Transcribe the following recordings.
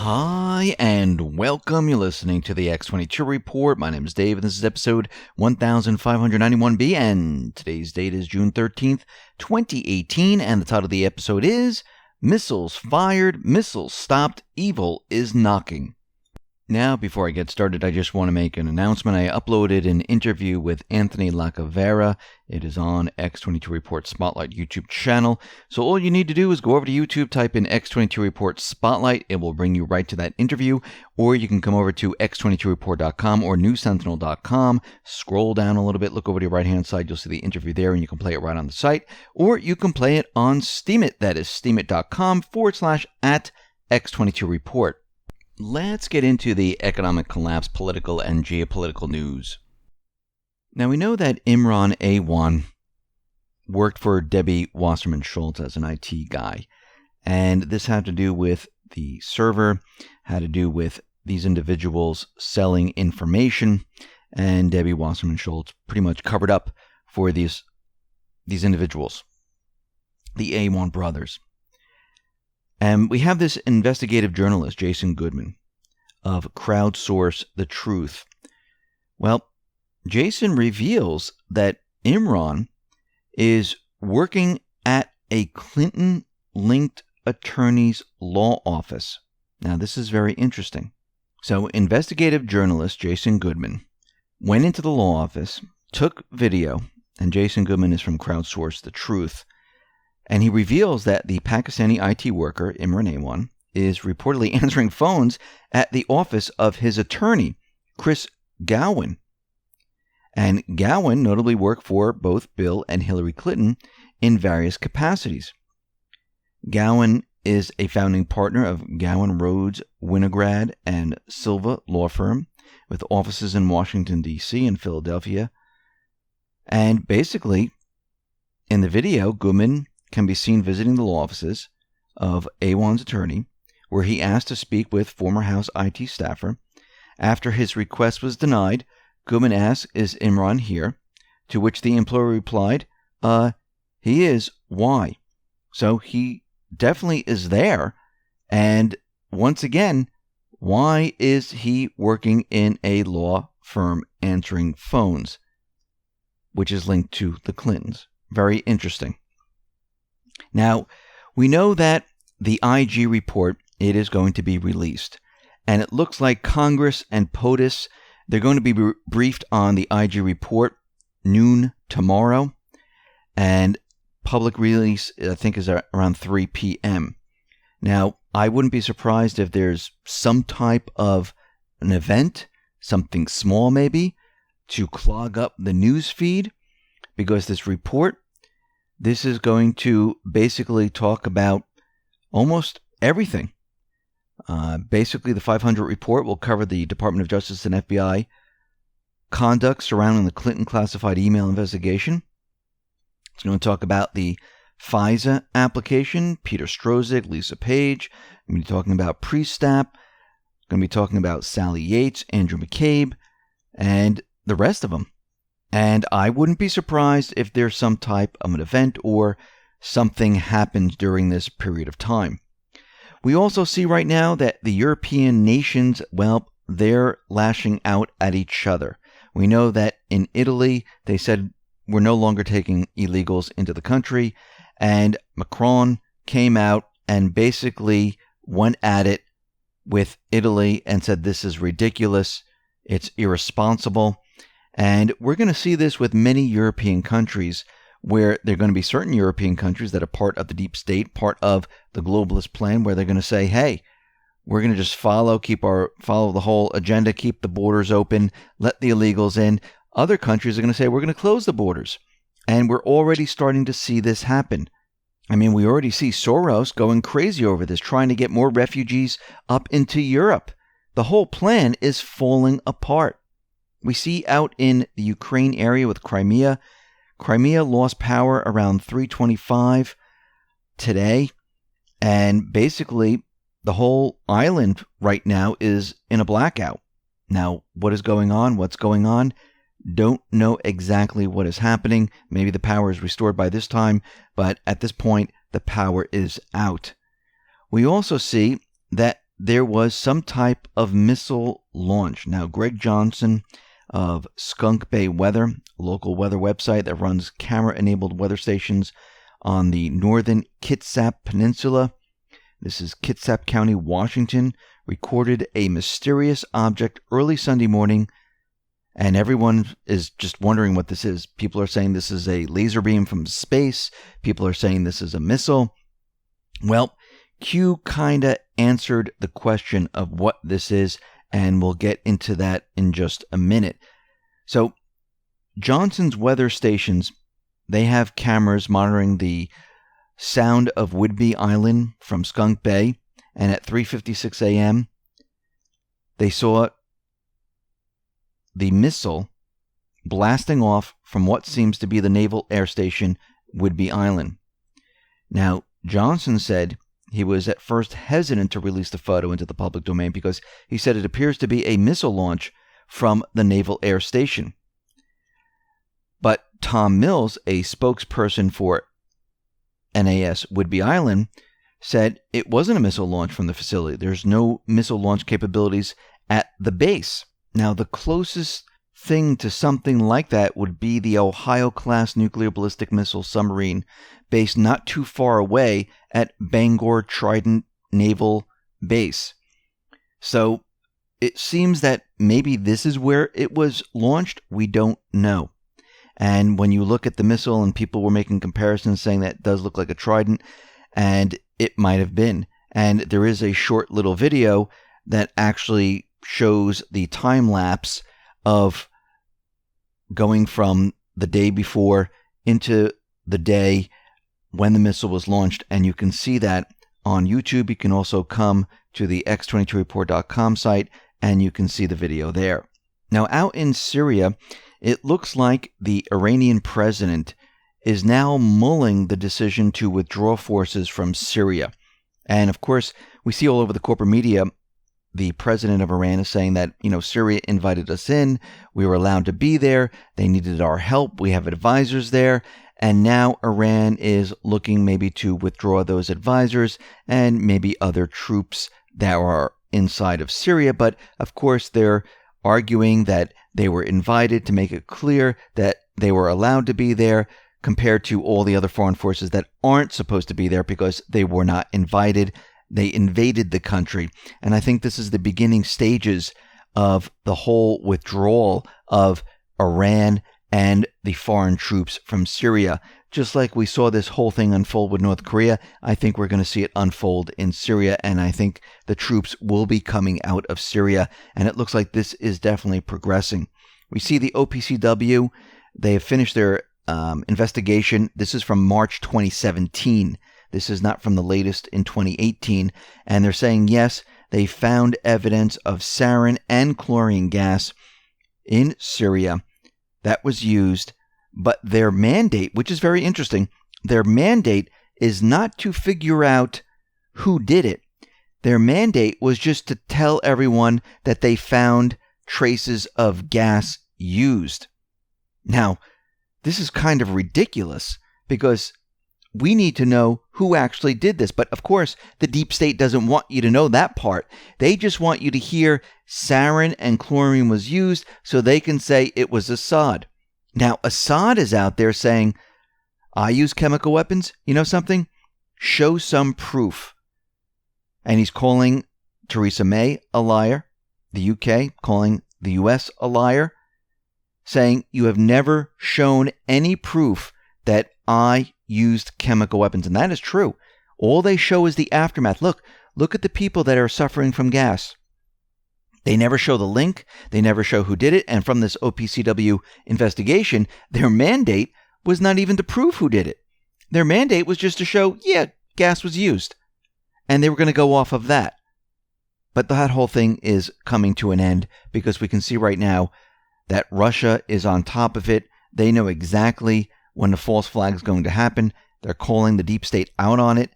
Hi, and welcome. You're listening to the X22 Report. My name is Dave, and this is episode 1591B, and today's date is June 13th, 2018, and the title of the episode is Missles Fired, Missles Stopped, Evil is Knocking. Now, before I get started, I just want to make an announcement. I uploaded an interview with Anthony Lacavera. It is on X22 Report Spotlight YouTube channel. So all you need to do is go over to YouTube, type in X22 Report Spotlight. It will bring you right to that interview. Or you can come over to x22report.com or newsentinel.com. Scroll down a little bit, look over to the right-hand side. You'll see the interview there, and you can play it right on the site. Or you can play it on Steemit. That is steemit.com/@X22Report. Let's get into the economic collapse, political and geopolitical news. Now, we know that Imran A1 worked for Debbie Wasserman Schultz as an IT guy, and this had to do with the server, had to do with these individuals selling information, and Debbie Wasserman Schultz pretty much covered up for these individuals, the A1 brothers. And we have this investigative journalist, Jason Goodman, of Crowdsource the Truth. Well, Jason reveals that Imran is working at a Clinton-linked attorney's law office. Now, this is very interesting. So, investigative journalist Jason Goodman went into the law office, took video, and Jason Goodman is from Crowdsource the Truth. And he reveals that the Pakistani IT worker, Imran A1, is reportedly answering phones at the office of his attorney, Chris Gowan. And Gowan notably worked for both Bill and Hillary Clinton in various capacities. Gowan is a founding partner of Gowan, Rhodes, Winograd, and Silva law firm with offices in Washington, D.C. and Philadelphia. And basically, in the video, Goodman can be seen visiting the law offices of A1's attorney, where he asked to speak with former House IT staffer. After his request was denied, Goodman asked, "Is Imran here?" To which the employer replied, he is. Why? So he definitely is there. And once again, why is he working in a law firm answering phones, which is linked to the Clintons? Very interesting. Now, we know that the IG report, it is going to be released. And it looks like Congress and POTUS, they're going to be briefed on the IG report noon tomorrow. And public release, I think, is around 3 p.m. Now, I wouldn't be surprised if there's some type of an event, something small maybe, to clog up the news feed, because this report, this is going to basically talk about almost everything. Basically, the 500 report will cover the Department of Justice and FBI conduct surrounding the Clinton classified email investigation. It's going to talk about the FISA application, Peter Strzok, Lisa Page. We're going to be talking about Priestap. We're going to be talking about Sally Yates, Andrew McCabe, and the rest of them. And I wouldn't be surprised if there's some type of an event or something happens during this period of time. We also see right now that the European nations, well, they're lashing out at each other. We know that in Italy, they said we're no longer taking illegals into the country. And Macron came out and basically went at it with Italy and said this is ridiculous. It's irresponsible. And we're going to see this with many European countries, where there are going to be certain European countries that are part of the deep state, part of the globalist plan, where they're going to say, hey, we're going to just follow the whole agenda, keep the borders open, let the illegals in. Other countries are going to say, we're going to close the borders. And we're already starting to see this happen. I mean, we already see Soros going crazy over this, trying to get more refugees up into Europe. The whole plan is falling apart. We see out in the Ukraine area with Crimea. Crimea lost power around 3:25 today. And basically, the whole island right now is in a blackout. Now, what is going on? What's going on? Don't know exactly what is happening. Maybe the power is restored by this time, but at this point, the power is out. We also see that there was some type of missile launch. Now, Greg Johnson of Skunk Bay Weather, a local weather website that runs camera-enabled weather stations on the northern Kitsap Peninsula, this is Kitsap County, Washington, recorded a mysterious object early Sunday morning, and everyone is just wondering what this is. People are saying this is a laser beam from space. People are saying this is a missile. Well, Q kind of answered the question of what this is, and we'll get into that in just a minute. So, Johnson's weather stations, they have cameras monitoring the sound of Whidbey Island from Skunk Bay, and at 3:56 a.m., they saw the missile blasting off from what seems to be the Naval Air Station, Whidbey Island. Now, Johnson said he was at first hesitant to release the photo into the public domain because he said it appears to be a missile launch from the Naval Air Station. But Tom Mills, a spokesperson for NAS Whidbey Island, said it wasn't a missile launch from the facility. There's no missile launch capabilities at the base. Now, the closest thing to something like that would be the Ohio-class nuclear ballistic missile submarine based not too far away at Bangor Trident Naval Base. So it seems that maybe this is where it was launched. We don't know. And when you look at the missile, and people were making comparisons saying that it does look like a Trident, and it might have been. And there is a short little video that actually shows the time lapse of going from the day before into the day when the missile was launched, and you can see that on YouTube. You can also come to the X22Report.com site, and you can see the video there. Now, out in Syria, it looks like the Iranian president is now mulling the decision to withdraw forces from Syria. And of course, we see all over the corporate media, the president of Iran is saying that, Syria invited us in, we were allowed to be there, they needed our help, we have advisors there, and now Iran is looking maybe to withdraw those advisors and maybe other troops that are inside of Syria. But of course, they're arguing that they were invited to make it clear that they were allowed to be there, compared to all the other foreign forces that aren't supposed to be there because they were not invited. They invaded the country. And I think this is the beginning stages of the whole withdrawal of Iran and the foreign troops from Syria. Just like we saw this whole thing unfold with North Korea, I think we're going to see it unfold in Syria, and I think the troops will be coming out of Syria, and it looks like this is definitely progressing. We see the OPCW, they have finished their investigation. This is from March 2017. This is not from the latest in 2018. And they're saying, yes, they found evidence of sarin and chlorine gas in Syria that was used. But their mandate, which is very interesting, their mandate is not to figure out who did it. Their mandate was just to tell everyone that they found traces of gas used. Now, this is kind of ridiculous because we need to know who actually did this. But of course, the deep state doesn't want you to know that part. They just want you to hear sarin and chlorine was used so they can say it was Assad. Now, Assad is out there saying, I use chemical weapons. You know something? Show some proof. And he's calling Theresa May a liar, the UK calling the US a liar, saying you have never shown any proof that I used chemical weapons. And that is true. All they show is the aftermath. Look at the people that are suffering from gas. They never show the link. They never show who did it. And from this OPCW investigation, their mandate was not even to prove who did it. Their mandate was just to show, yeah, gas was used. And they were going to go off of that. But that whole thing is coming to an end because we can see right now that Russia is on top of it. They know exactly when the false flag is going to happen. They're calling the deep state out on it.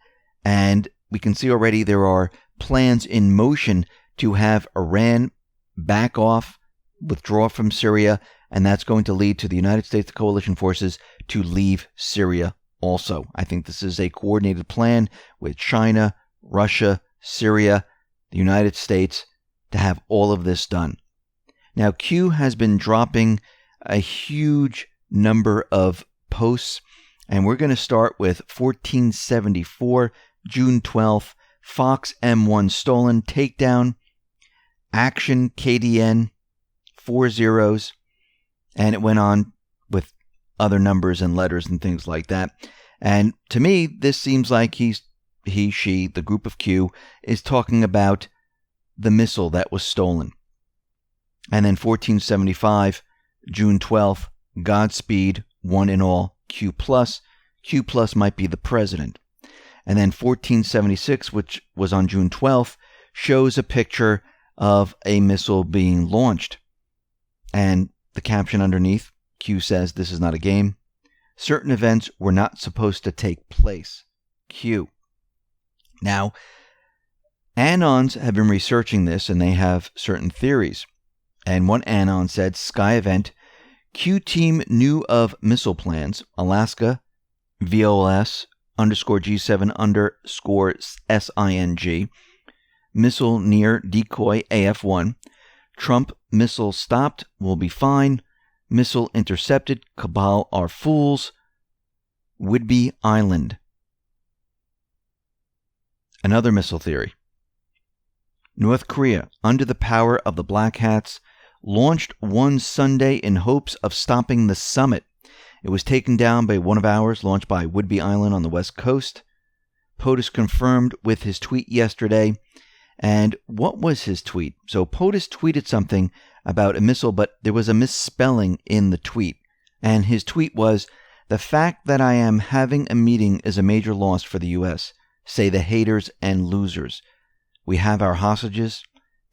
And we can see already there are plans in motion to have Iran back off, withdraw from Syria, and that's going to lead to the United States coalition forces to leave Syria also. I think this is a coordinated plan with China, Russia, Syria, the United States, to have all of this done. Now, Q has been dropping a huge number of posts, and we're going to start with 1474, June 12th, Fox M1 stolen, takedown, action KDN, 4 zeros, and it went on with other numbers and letters and things like that. And to me, this seems like she, the group of Q, is talking about the missile that was stolen. And then 1475, June 12th, Godspeed, one and all, Q+. Q+ might be the president. And then 1476, which was on June 12th, shows a picture of a missile being launched. And the caption underneath, Q says, "This is not a game. Certain events were not supposed to take place." Q. Now, Anons have been researching this, and they have certain theories. And one Anon said, Sky event, Q team knew of missile plans, Alaska, VOS _G7_SING, missile near decoy AF1, Trump missile stopped, will be fine, missile intercepted, cabal are fools, Whidbey Island. Another missile theory. North Korea, under the power of the Black Hats, launched one Sunday in hopes of stopping the summit. It was taken down by one of ours, launched by Whidbey Island on the west coast. POTUS confirmed with his tweet yesterday. And what was his tweet? So POTUS tweeted something about a missile, but there was a misspelling in the tweet. And his tweet was, "The fact that I am having a meeting is a major loss for the U.S., say the haters and losers. We have our hostages,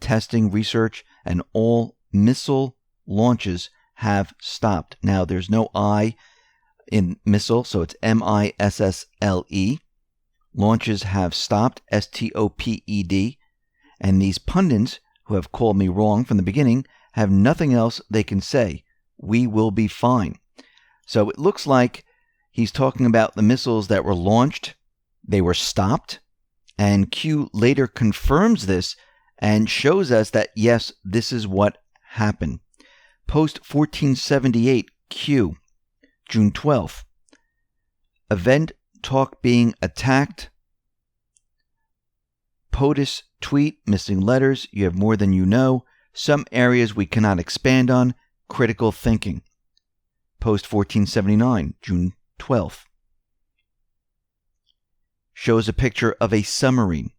testing, research, and all missile launches have stopped." Now, there's no I in missile, so it's MISSLE. Launches have stopped, STOPED. And these pundits, who have called me wrong from the beginning, have nothing else they can say. We will be fine. So it looks like he's talking about the missiles that were launched. They were stopped. And Q later confirms this and shows us that, yes, this is what happened. Post 1478 Q, June 12th. Event talk being attacked. POTUS tweet, missing letters, you have more than you know. Some areas we cannot expand on. Critical thinking. Post 1479, June 12th. Shows a picture of a submarine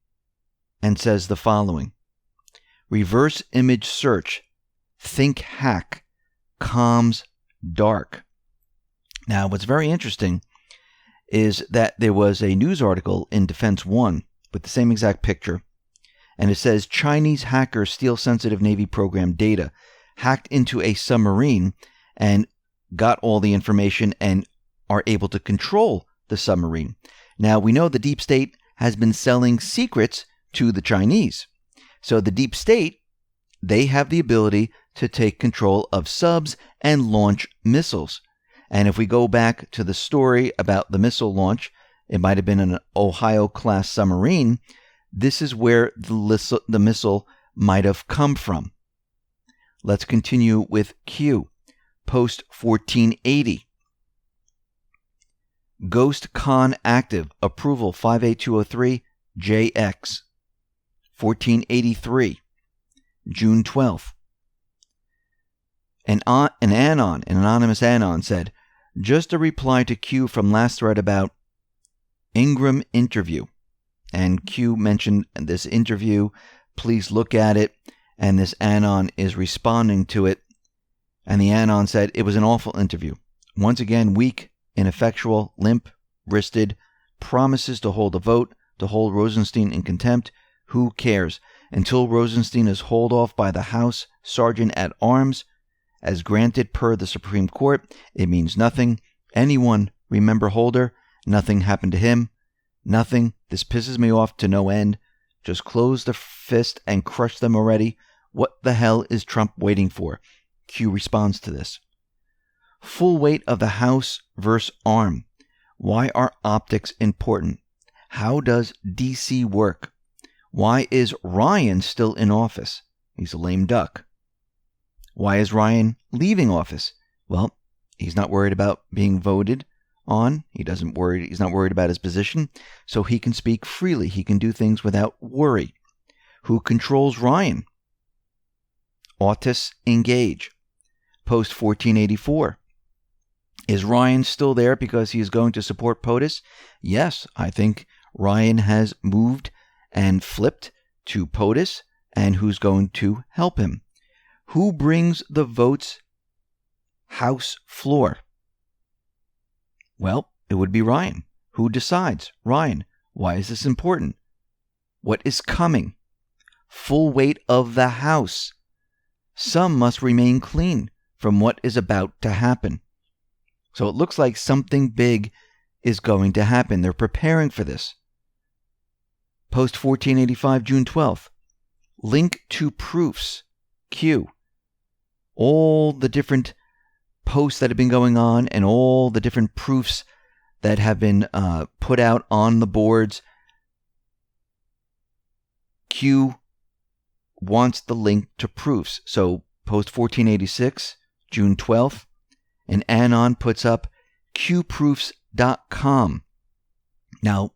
and says the following. Reverse image search. Think hack. Comms dark. Now, what's very interesting is that there was a news article in Defense One with the same exact picture, and it says Chinese hackers steal sensitive Navy program data, hacked into a submarine, and got all the information and are able to control the submarine. Now, we know the deep state has been selling secrets to the Chinese. So the deep state, they have the ability to take control of subs and launch missiles. And if we go back to the story about the missile launch, it might have been an Ohio-class submarine. This is where the missile might have come from. Let's continue with Q. Post 1480. Ghost Con active. Approval 58203 JX. 1483. June 12th. An anonymous Anon said, just a reply to Q from last thread about Ingram interview. And Q mentioned this interview. Please look at it. And this Anon is responding to it. And the Anon said, it was an awful interview. Once again, weak, ineffectual, limp-wristed, promises to hold a vote, to hold Rosenstein in contempt. Who cares? Until Rosenstein is hauled off by the House Sergeant at Arms, as granted per the Supreme Court, it means nothing. Anyone remember Holder? Nothing happened to him. Nothing. This pisses me off to no end. Just close the fist and crush them already. What the hell is Trump waiting for? Q responds to this. Full weight of the House versus Arm. Why are optics important? How does DC work? Why is Ryan still in office? He's a lame duck. Why is Ryan leaving office? Well, he's not worried about being voted on. He's not worried about his position, so he can speak freely. He can do things without worry. Who controls Ryan? POTUS engage. Post 1484. Is Ryan still there because he is going to support POTUS? Yes, I think Ryan has moved and flipped to POTUS, and who's going to help him? Who brings the votes House floor? Well, it would be Ryan. Who decides? Ryan. Why is this important? What is coming? Full weight of the House. Some must remain clean from what is about to happen. So it looks like something big is going to happen. They're preparing for this. Post 1485, June 12th. Link to proofs. Q. All the different posts that have been going on and all the different proofs that have been put out on the boards. Q wants the link to proofs. So post 1486, June 12th, and Anon puts up qproofs.com. Now,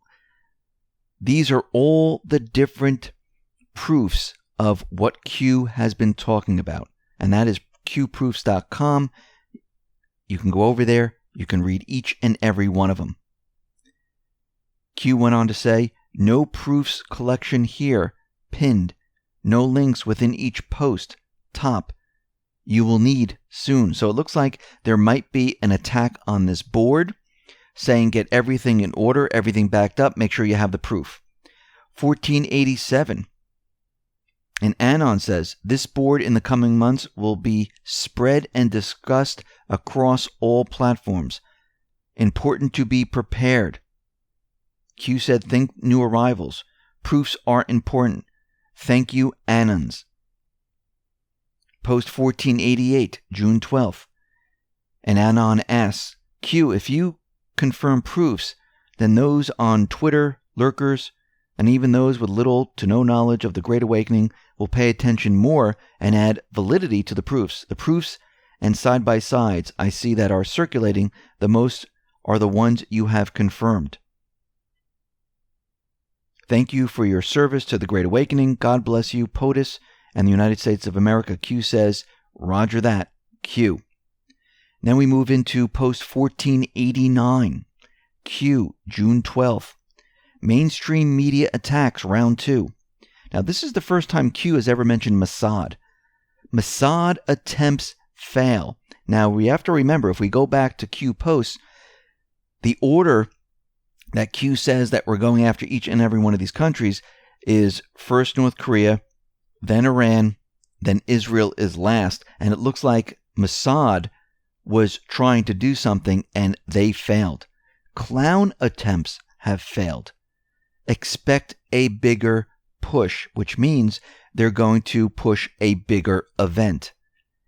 these are all the different proofs of what Q has been talking about, and that is qproofs.com. You can go over there. You can read each and every one of them. Q went on to say, no proofs collection here, pinned. No links within each post, top. You will need soon. So it looks like there might be an attack on this board saying get everything in order, everything backed up, make sure you have the proof. 1487. And Anon says, this board in the coming months will be spread and discussed across all platforms. Important to be prepared. Q said, think new arrivals. Proofs are important. Thank you, Anons. Post 1488, June 12th. And Anon asks, Q, if you confirm proofs, then those on Twitter, lurkers, and even those with little to no knowledge of the Great Awakening will pay attention more and add validity to the proofs. The proofs and side-by-sides I see that are circulating the most are the ones you have confirmed. Thank you for your service to the Great Awakening. God bless you, POTUS, and the United States of America. Q says, roger that, Q. Then we move into post 1489. Q, June 12th. Mainstream media attacks, round 2. Now, this is the first time Q has ever mentioned Mossad. Mossad attempts fail. Now, we have to remember, if we go back to Q posts, the order that Q says that we're going after each and every one of these countries is first North Korea, then Iran, then Israel is last. And it looks like Mossad was trying to do something and they failed. Clown attempts have failed. Expect a bigger push, which means they're going to push a bigger event.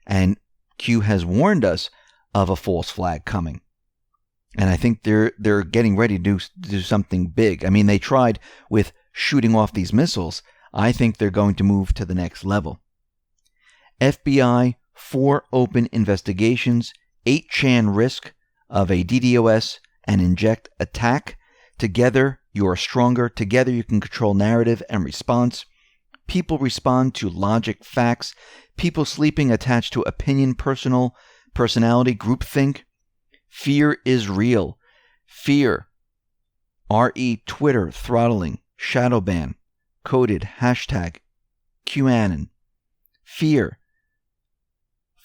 And Q has warned us of a false flag coming. And I think they're getting ready to do something big. I mean, they tried with shooting off these missiles. I think they're going to move to the next level. FBI, 4 open investigations, 8-chan risk of a DDoS and inject attack. Together, you are stronger. Together, you can control narrative and response. People respond to logic, facts. People sleeping attached to opinion, personality, groupthink. Fear is real. Fear. RE Twitter throttling. Shadow ban. Coded. Hashtag. QAnon. Fear.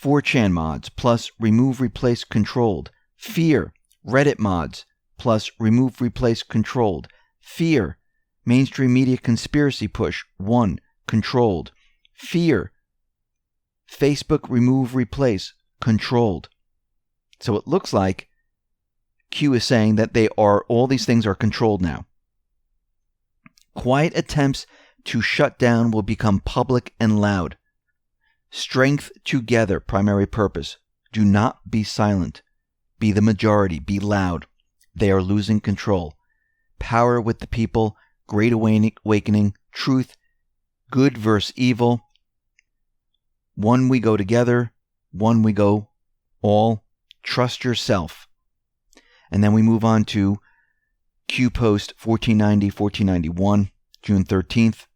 4chan mods plus remove, replace, controlled. Fear. Reddit mods plus remove, replace, controlled. Fear. Mainstream media conspiracy push. 1. Controlled. Fear. Facebook remove, replace, controlled. So it looks like Q is saying that all these things are controlled now. Quiet attempts to shut down will become public and loud. Strength together, primary purpose. Do not be silent. Be the majority. Be loud. They are losing control. Power with the people. Great awakening. truth, good versus evil. One we go together, one we go all. Trust yourself. And then we move on to Q post 1490-1491, June 13th.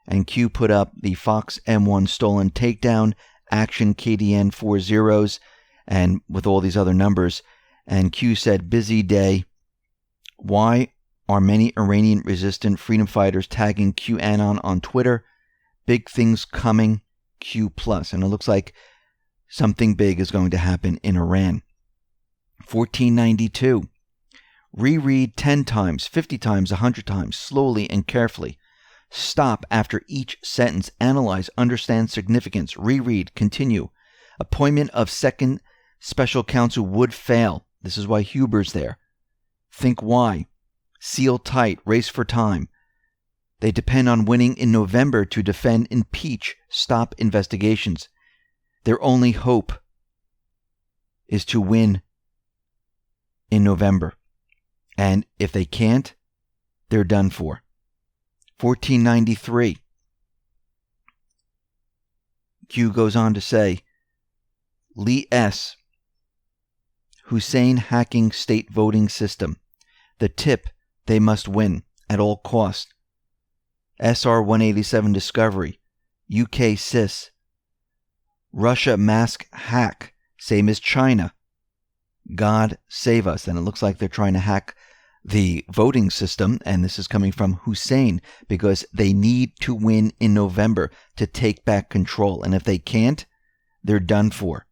And Q put up the Fox M1 stolen takedown, action KDN 4 zeros, and with all these other numbers. And Q said, busy day. Why are many Iranian-resistant freedom fighters tagging QAnon on Twitter? Big things coming, Q+. And it looks like something big is going to happen in Iran. 1492. Reread 10 times, 50 times, 100 times, slowly and carefully. Stop after each sentence. Analyze, understand significance. Reread, continue. Appointment of second special counsel would fail. This is why Huber's there. Think why. Seal tight. Race for time. They depend on winning in November to defend, impeach, stop investigations. Their only hope is to win in November. And if they can't, they're done for. 1493. Q goes on to say, Lee S. Hussein hacking state voting system. The tip, they must win at all cost. SR 187 discovery. UK CIS. Russia mask hack. Same as China. God save us. And it looks like they're trying to hack the voting system, and this is coming from Hussein, because they need to win in November to take back control. And if they can't, they're done for.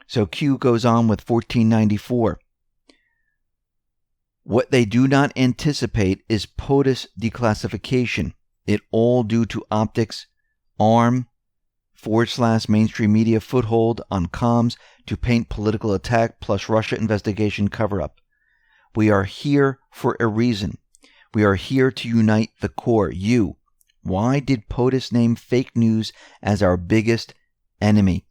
So Q goes on with 1494. What they do not anticipate is POTUS declassification. It all due to optics, ARM, / mainstream media foothold on comms to paint political attack plus Russia investigation cover-up. We are here for a reason. We are here to unite the core. You. Why did POTUS name fake news as our biggest enemy?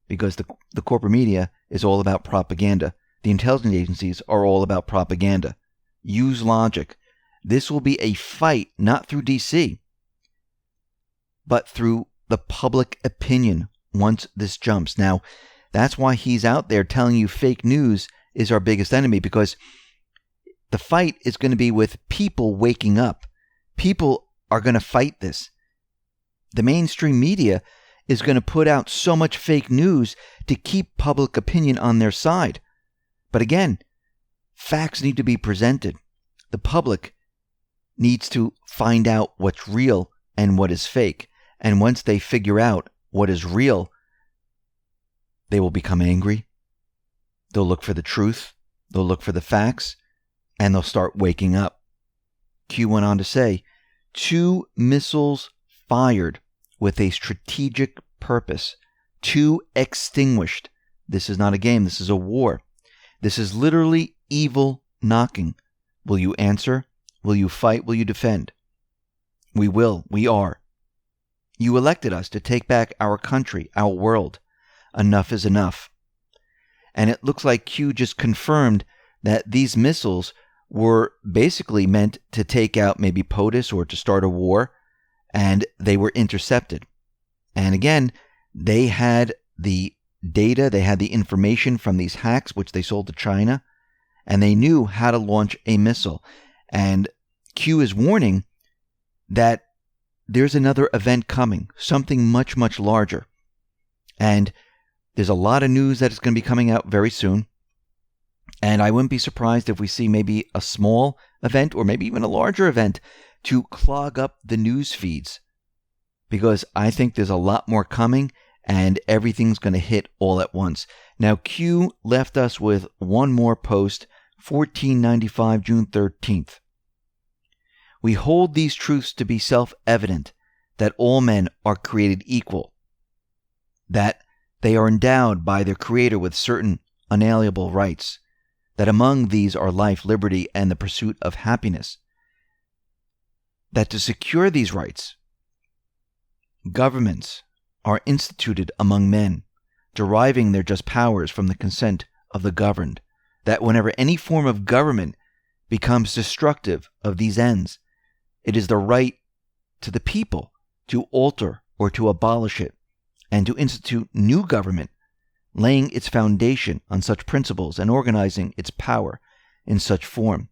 Because the corporate media is all about propaganda. The intelligence agencies are all about propaganda. Use logic. This will be a fight not through DC, but through the public opinion once this jumps. Now, that's why he's out there telling you fake news is our biggest enemy, because the fight is going to be with people waking up. People are going to fight this. The mainstream media is going to put out so much fake news to keep public opinion on their side. But again, facts need to be presented. The public needs to find out what's real and what is fake. And once they figure out what is real, they will become angry. They'll look for the truth. They'll look for the facts. And they'll start waking up. Q went on to say, 2 missiles fired with a strategic purpose. 2 extinguished. This is not a game. This is a war. This is literally evil knocking. Will you answer? Will you fight? Will you defend? We will. We are. You elected us to take back our country, our world. Enough is enough. And it looks like Q just confirmed that these missiles were basically meant to take out maybe POTUS or to start a war, and they were intercepted. And again, they had the data, they had the information from these hacks, which they sold to China, and they knew how to launch a missile. And Q is warning that there's another event coming, something much, much larger. And there's a lot of news that is going to be coming out very soon. And I wouldn't be surprised if we see maybe a small event or maybe even a larger event to clog up the news feeds. Because I think there's a lot more coming and everything's going to hit all at once. Now, Q left us with one more post, 1495, June 13th. We hold these truths to be self-evident, that all men are created equal, that they are endowed by their Creator with certain unalienable rights, that among these are life, liberty, and the pursuit of happiness, that to secure these rights, governments are instituted among men, deriving their just powers from the consent of the governed, that whenever any form of government becomes destructive of these ends, It is the right to the people to alter or to abolish it, and to institute new government, laying its foundation on such principles and organizing its power in such form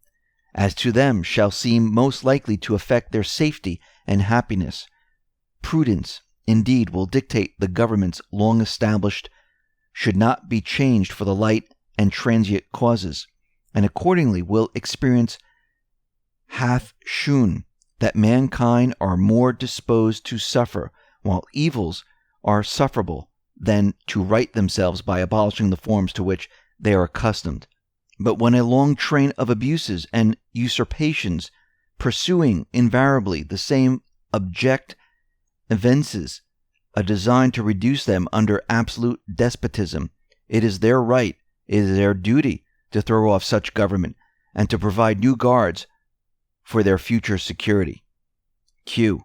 as to them shall seem most likely to affect their safety and happiness. Prudence, indeed, will dictate the governments long established should not be changed for the light and transient causes, and accordingly will experience hath shewn that mankind are more disposed to suffer, while evils are sufferable, than to right themselves by abolishing the forms to which they are accustomed. But when a long train of abuses and usurpations, pursuing invariably the same object, evinces a design to reduce them under absolute despotism, it is their right, it is their duty to throw off such government and to provide new guards for their future security. Q.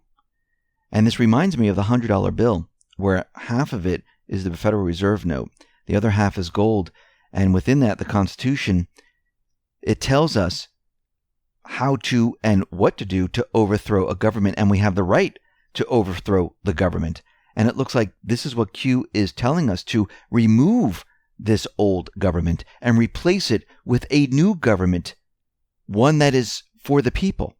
And this reminds me of the $100 bill, where half of it is the Federal Reserve note, the other half is gold, and within that, the Constitution, it tells us how to and what to do to overthrow a government, and we have the right to overthrow the government. And it looks like this is what Q is telling us, to remove this old government and replace it with a new government, one that is for the people.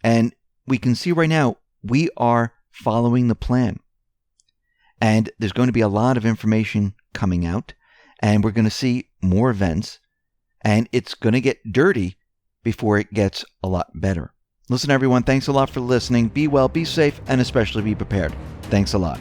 And we can see right now, we are following the plan. And there's going to be a lot of information coming out, and we're going to see more events, and it's going to get dirty before it gets a lot better. Listen, everyone, thanks a lot for listening. Be well, be safe, and especially be prepared. Thanks a lot.